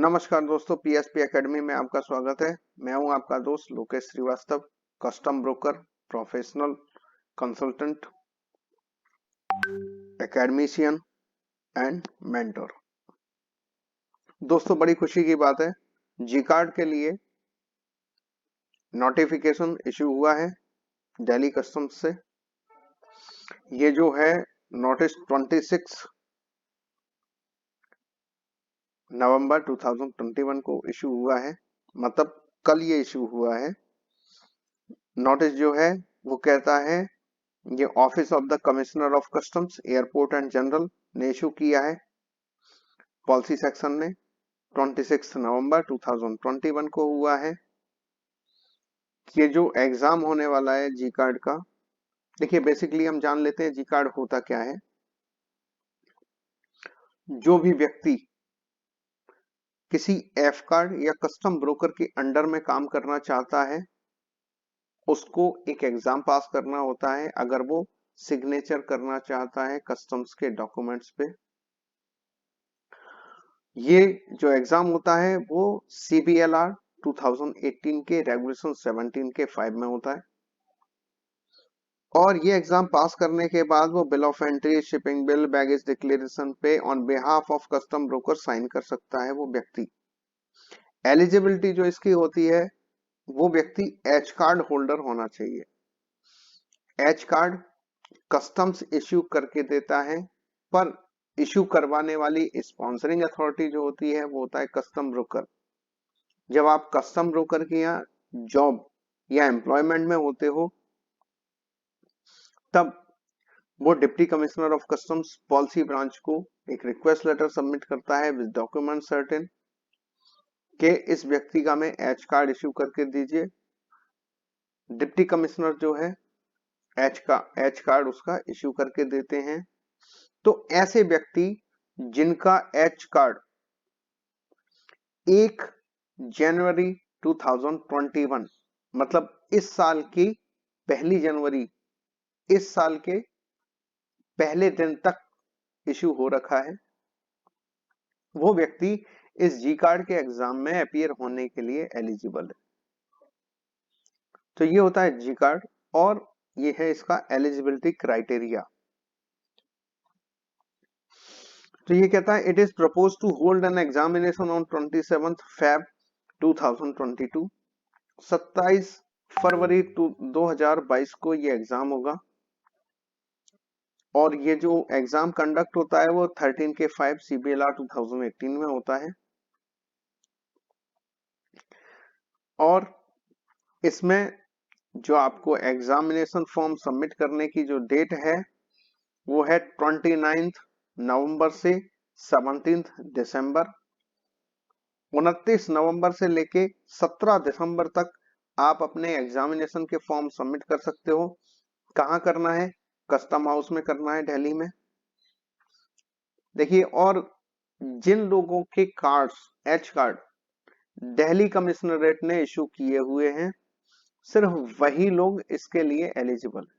नमस्कार दोस्तों, PSP academy में आपका स्वागत है। मैं हूं आपका दोस्त Lokesh Shrivastava, custom broker, professional consultant, academician and mentor. दोस्तों, बड़ी खुशी की बात है, जी कार्ड के लिए नोटिफिकेशन इशू हुआ है दिल्ली कस्टम्स से। ये जो है नोटिस 26 नवंबर 2021 को इशू हुआ है, मतलब कल ये इशू हुआ है। नोटिस जो है वो कहता है, ये office of the commissioner of customs airport and general ने इशू किया है पॉलिसी सेक्शन में। 26 नवंबर 2021 को हुआ है। ये जो एग्जाम होने वाला है जी कार्ड का, देखिए बेसिकली हम जान लेते हैं जी कार्ड होता क्या है। जो भी व्यक्ति किसी एफ कार्ड या कस्टम ब्रोकर के अंडर में काम करना चाहता है, उसको एक एग्जाम पास करना होता है अगर वो सिग्नेचर करना चाहता है कस्टम्स के डॉक्यूमेंट्स पे। ये जो एग्जाम होता है वो CBLR 2018 के रेगुलेशन 17 के 5 में होता है, और ये एग्जाम पास करने के बाद वो bill of entry, shipping bill, baggage declaration पे on behalf of custom broker sign कर सकता है वो व्यक्ति। एलिजिबिलिटी जो इसकी होती है, वो व्यक्ति एच कार्ड होल्डर होना चाहिए। एच कार्ड कस्टम्स इश्यू करके देता है, पर इश्यू करवाने वाली स्पॉन्सरिंग अथॉरिटी जो होती है वो होता है कस्टम ब्रोकर। जब आप कस्टम ब्रोकर के यहाँ जॉब या एम्प्लॉयमेंट में होते हो, तब वो deputy commissioner of customs policy branch को एक रिक्वेस्ट लेटर सबमिट करता है विद डॉक्यूमेंट सर्टेन कि इस व्यक्ति का मैं एच कार्ड इश्यू करके दीजिए। डिप्टी कमिश्नर जो है एच कार्ड उसका इश्यू करके देते हैं। तो ऐसे व्यक्ति जिनका एच कार्ड 1 जनवरी 2021, मतलब इस साल की 1 जनवरी, इस साल के पहले दिन तक इश्यू हो रखा है, वो व्यक्ति इस जी कार्ड के एग्जाम में अपीयर होने के लिए एलिजिबल है। तो ये होता है जी कार्ड, और ये है इसका एलिजिबिलिटी क्राइटेरिया। तो ये कहता है, it is propose to hold an examination on 27 Feb 2022। 27 फरवरी 2022 को ये एग्जाम होगा, और ये जो एग्जाम कंडक्ट होता है वो 13 के 5 CBLR 2018 में होता है। और इसमें जो आपको एग्जामिनेशन फॉर्म सबमिट करने की जो डेट है वो है 29 नवंबर से 17 दिसंबर। 29 नवंबर से लेके 17 दिसंबर तक आप अपने एग्जामिनेशन के फॉर्म सबमिट कर सकते हो। कहाँ करना है? कस्टम हाउस में करना है, दिल्ली में। देखिए, और जिन लोगों के cards, H card Delhi commissionerate ने इशू किए हुए हैं, सिर्फ वही लोग इसके लिए एलिजिबल है।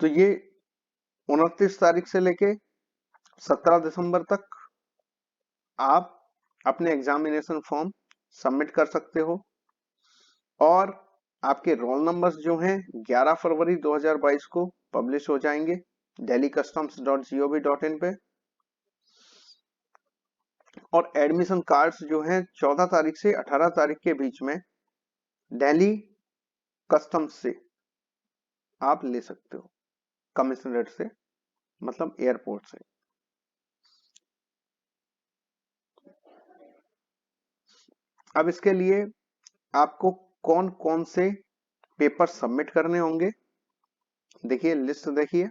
तो ये 29 तारीख से लेके 17 दिसंबर तक आप अपने एग्जामिनेशन फॉर्म सबमिट कर सकते हो, और आपके रोल नंबर्स जो हैं 11 फरवरी 2022 को पब्लिश हो जाएंगे delhicustoms.gov.in पे, और एडमिशन कार्ड्स जो हैं 14 तारीख से 18 तारीख के बीच में दिल्ली कस्टम्स से आप ले सकते हो, कमिश्नरेट से, मतलब एयरपोर्ट से। अब इसके लिए आपको कौन कौन से पेपर सबमिट करने होंगे, देखिए लिस्ट देखिए।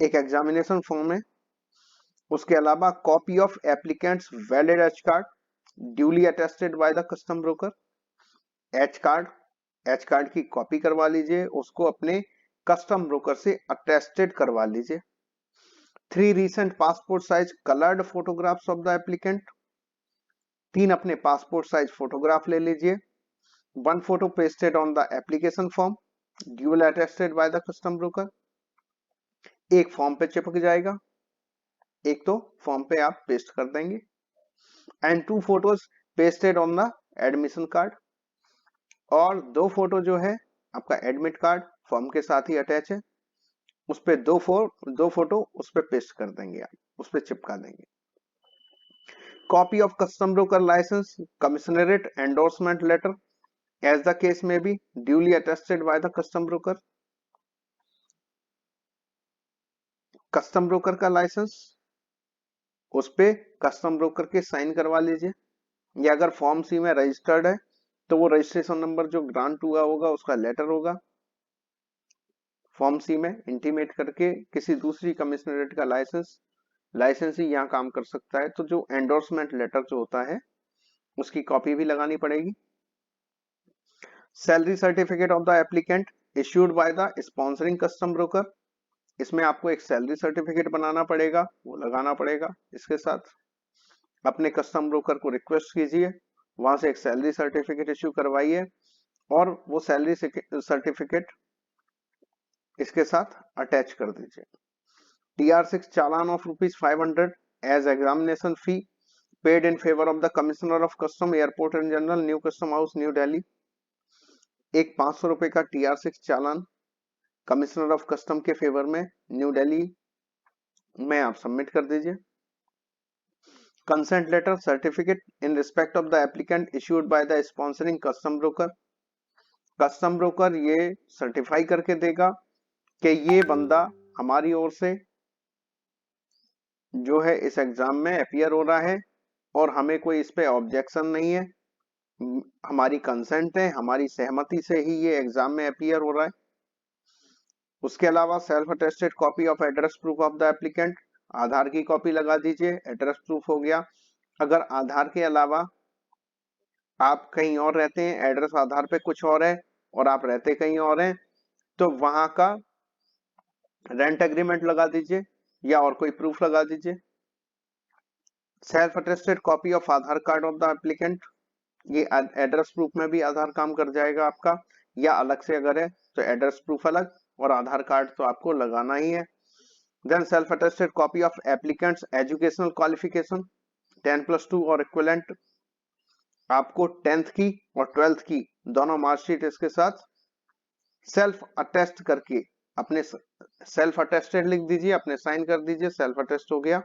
एक एग्जामिनेशन फॉर्म है, उसके अलावा copy of applicants valid H card duly attested by the custom broker. H card की कॉपी करवा लीजिए, उसको अपने कस्टम ब्रोकर से अटेस्टेड करवा लीजिए। 3 recent passport size colored photographs of the applicant, 3 अपने पासपोर्ट साइज फोटोग्राफ ले लीजिए। 1 photo pasted on the application form duly attested by the custom broker, एक फॉर्म पे चिपक जाएगा। एक तो फॉर्म पे आप पेस्ट कर देंगे, and 2 photos pasted on the admission card, और 2 फोटो जो है आपका एडमिट कार्ड फॉर्म के साथ ही अटैच है, उस पे 2 फोटो उस पे पेस्ट कर देंगे, आप उस पे चिपका देंगे। Copy of custom broker licence, commissionerate endorsement letter as the case में be duly attested by the custom broker. Custom broker का लाइसेंस, उस पे कस्टम ब्रोकर के साइन करवा लीजिए, या अगर फॉर्म सी में रजिस्टर्ड है तो वो रजिस्ट्रेशन नंबर जो ग्रांट हुआ होगा उसका लेटर होगा, फॉर्म सी में इंटीमेट करके किसी दूसरी कमिश्नरेट का लाइसेंस ही यहाँ काम कर सकता है, तो जो एंडोर्समेंट लेटर जो होता है उसकी कॉपी भी लगानी पड़ेगी। Salary certificate of the applicant issued by the sponsoring custom broker, इसमें आपको एक सैलरी सर्टिफिकेट बनाना पड़ेगा, वो लगाना पड़ेगा। इसके साथ अपने कस्टम ब्रोकर को रिक्वेस्ट कीजिए, वहां से एक सैलरी सर्टिफिकेट इश्यू करवाइए, और वो सैलरी सर्टिफिकेट इसके साथ अटैच कर दीजिए। TR6 challan of ₹500 as examination fee paid in favour of the commissioner of custom airport and general, new custom house, new Delhi. एक 500 रुपए का TR6 challan commissioner of custom के फेवर में न्यू दिल्ली में आप सबमिट कर दीजिए। Consent letter certificate in respect of the applicant issued by the sponsoring custom broker, custom broker ये सर्टिफाई करके देगा कि ये बंदा हमारी ओर से जो है इस एग्जाम में अपीयर हो रहा है और हमें कोई इस पे ऑब्जेक्शन नहीं है, हमारी कंसेंट है, हमारी सहमति से ही ये एग्जाम में अपीयर हो रहा है। उसके अलावा self attested copy of address proof of the applicant, Aadhaar की कॉपी लगा दीजिए, एड्रेस प्रूफ हो गया। अगर आधार के अलावा आप कहीं और रहते हैं, एड्रेस आधार पे कुछ और है और आप रहते कहीं और हैं, तो वहां का रेंट एग्रीमेंट लगा दीजिए या और कोई प्रूफ लगा दीजिए। Self attested copy of Aadhaar card of the applicant, ये एड्रेस प्रूफ में भी आधार काम कर जाएगा आपका, या अलग से अगर है तो एड्रेस प्रूफ अलग और आधार कार्ड तो आपको लगाना ही है। Then self attested copy of applicant's educational qualification 10+2 और इक्विवेलेंट, आपको 10th की और 12th की दोनों मार्कशीट इसके साथ सेल्फ अटेस्ट करके अपने सेल्फ अटेस्टेड लिख दीजिए, अपने साइन कर दीजिए, सेल्फ अटेस्ट हो गया।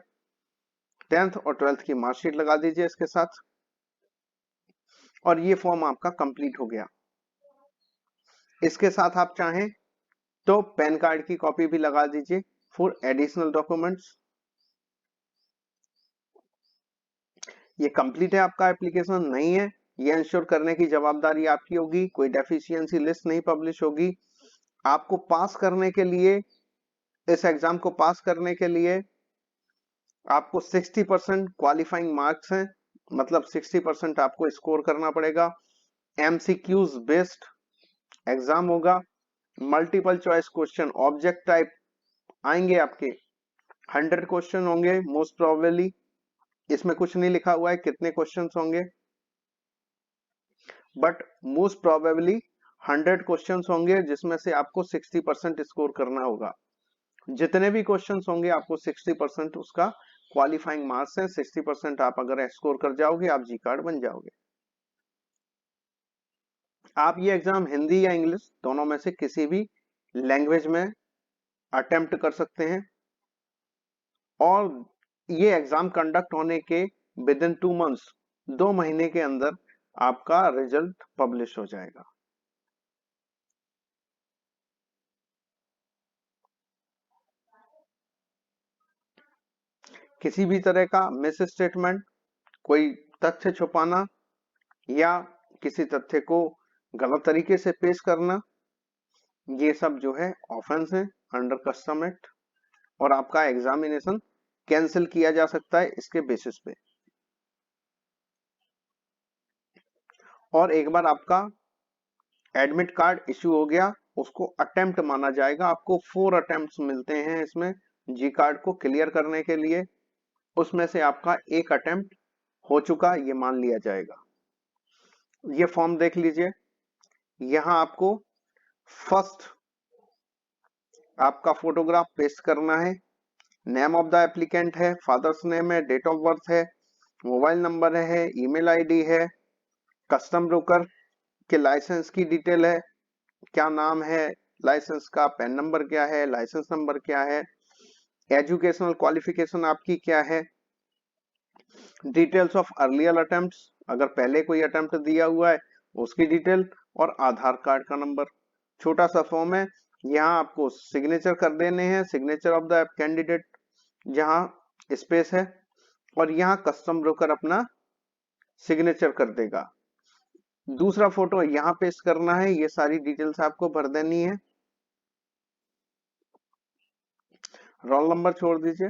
10th और 12th की मार्कशीट लगा दीजिए इसके साथ, और ये फॉर्म आपका कंप्लीट हो गया। इसके साथ आप चाहें तो पैन कार्ड की कॉपी भी लगा दीजिए फॉर एडिशनल डॉक्यूमेंट्स। ये कंप्लीट है आपका एप्लीकेशन, नहीं है ये इंश्योर करने की जवाबदारी आपकी होगी, कोई डेफिशिएंसी लिस्ट नहीं पब्लिश होगी। आपको पास करने के लिए, इस एग्जाम को पास करने के लिए आपको 60% क्वालिफाइंग मार्क्स हैं, मतलब 60% आपको स्कोर करना पड़ेगा। MCQs बेस्ड एग्जाम होगा, multiple choice question object type आएंगे आपके, 100 क्वेश्चन होंगे मोस्ट प्रोबेबली, इसमें कुछ नहीं लिखा हुआ है कितने क्वेश्चंस होंगे, बट मोस्ट प्रोबेबली 100 क्वेश्चंस होंगे जिसमें से आपको 60% स्कोर करना होगा। जितने भी क्वेश्चंस होंगे आपको 60% उसका क्वालिफाइंग मार्क्स है, 60% आप अगर स्कोर कर जाओगे आप जी कार्ड बन जाओगे। आप ये एग्जाम हिंदी या इंग्लिश दोनों में से किसी भी लैंग्वेज में अटेम्प्ट कर सकते हैं, और ये एग्जाम कंडक्ट होने के विद इन 2 मंथ्स, 2 महीने के अंदर आपका रिजल्ट पब्लिश हो जाएगा। किसी भी तरह का मिस स्टेटमेंट, कोई तथ्य छुपाना या किसी तथ्य को गलत तरीके से पेश करना, ये सब जो है ऑफेंस है अंडर कस्टम एक्ट, और आपका एग्जामिनेशन कैंसिल किया जा सकता है इसके बेसिस पे। और एक बार आपका एडमिट कार्ड इश्यू हो गया उसको अटेम्प्ट माना जाएगा, आपको 4 अटेम्प्ट्स मिलते हैं इसमें जी कार्ड को क्लियर करने के लिए, उसमें से आपका एक अटेम्प्ट हो चुका ये मान लिया जाएगा। ये फॉर्म देख लीजिए, यहां आपको फर्स्ट आपका फोटोग्राफ पेस्ट करना है, नेम ऑफ द एप्लीकेंट है, फादर्स नेम है, डेट ऑफ बर्थ है, मोबाइल नंबर है, ईमेल आईडी है, कस्टम ब्रोकर के लाइसेंस की डिटेल है, क्या नाम है लाइसेंस का, पैन नंबर क्या है, लाइसेंस नंबर क्या है, एजुकेशनल क्वालिफिकेशन आपकी क्या है, डिटेल्स ऑफ अर्लियर अटेम्प्ट्स, अगर पहले कोई अटेम्प्ट दिया हुआ है उसकी डिटेल, और आधार कार्ड का नंबर। छोटा सा फॉर्म है, यहाँ आपको सिग्नेचर कर देने हैं, सिग्नेचर ऑफ द कैंडिडेट जहां स्पेस है, और यहाँ कस्टम ब्रोकर अपना सिग्नेचर कर देगा। दूसरा फोटो यहाँ पेस्ट करना है, ये सारी डिटेल्स आपको भर देनी है। रोल नंबर छोड़ दीजिए,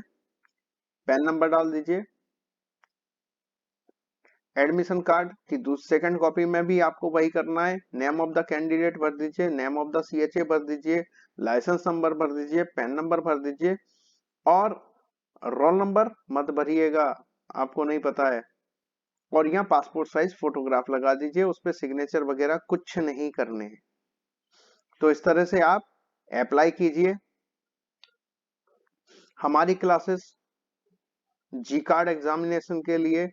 पैन नंबर डाल दीजिए, एडमिशन कार्ड की सेकंड कॉपी में भी आपको वही करना है। नेम ऑफ द कैंडिडेट भर दीजिए, नेम ऑफ द सीएचए भर दीजिए, लाइसेंस नंबर भर दीजिए, पैन नंबर भर दीजिए, और रोल नंबर मत भरिएगा, आपको नहीं पता है। और यहाँ पासपोर्ट साइज फोटोग्राफ लगा दीजिए, उस पर सिग्नेचर वगैरह कुछ नहीं करने हैं। तो इस तरह से आप अप्लाई कीजिए। हमारी क्लासेस जी कार्ड एग्जामिनेशन के लिए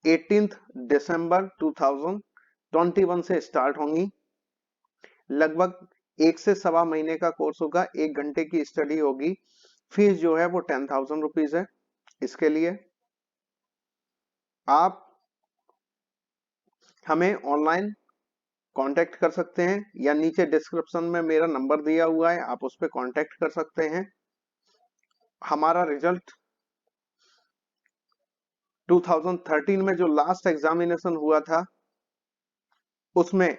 18 दिसंबर 2021 से स्टार्ट होंगी। लगभग 1 से सवा महीने का कोर्स होगा, 1 घंटे की स्टडी होगी। फीस जो है वो 10,000 रुपीज है। इसके लिए आप हमें ऑनलाइन कांटेक्ट कर सकते हैं, या नीचे डिस्क्रिप्शन में मेरा नंबर दिया हुआ है, आप उस पर कांटेक्ट कर सकते हैं। हमारा रिजल्ट 2013 में जो लास्ट एग्जामिनेशन हुआ था उसमें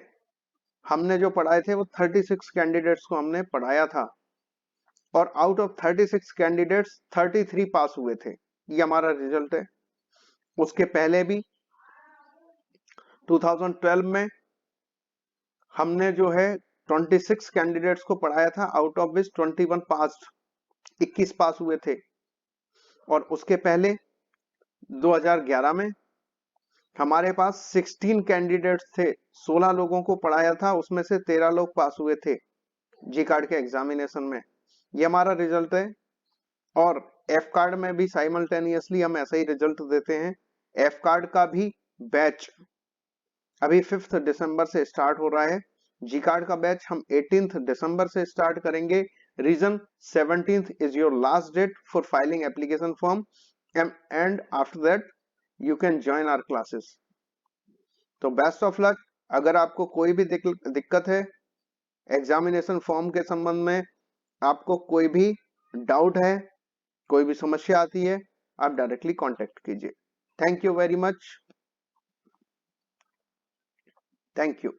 हमने जो पढ़ाए थे वो 36 कैंडिडेट्स को हमने पढ़ाया था, और आउट ऑफ 36 कैंडिडेट्स 33 पास हुए थे। ये हमारा रिजल्ट है। उसके पहले भी 2012 में हमने जो है 26 कैंडिडेट्स को पढ़ाया था, आउट ऑफ विच 21 पास, 21 पास हुए थे। और उसके पहले 2011 में हमारे पास 16 कैंडिडेट्स थे, 16 लोगों को पढ़ाया था, उसमें से 13 लोग पास हुए थे जी कार्ड के एग्जामिनेशन में। ये हमारा रिजल्ट है। और एफ कार्ड में भी साइमल्टेनियसली हम ऐसा ही रिजल्ट देते हैं। एफ कार्ड का भी बैच अभी 5 दिसंबर से स्टार्ट हो रहा है। जी कार्ड का बैच हम 18 दिसंबर से स्टार्ट करेंगे। Reason 17th is your last date for filing application form, and after that you can join our classes. तो बेस्ट ऑफ लक। अगर आपको कोई भी दिक्कत है एग्जामिनेशन फॉर्म के संबंध में, आपको कोई भी डाउट है, कोई भी समस्या आती है, आप डायरेक्टली कांटेक्ट कीजिए। Thank you very much. Thank you.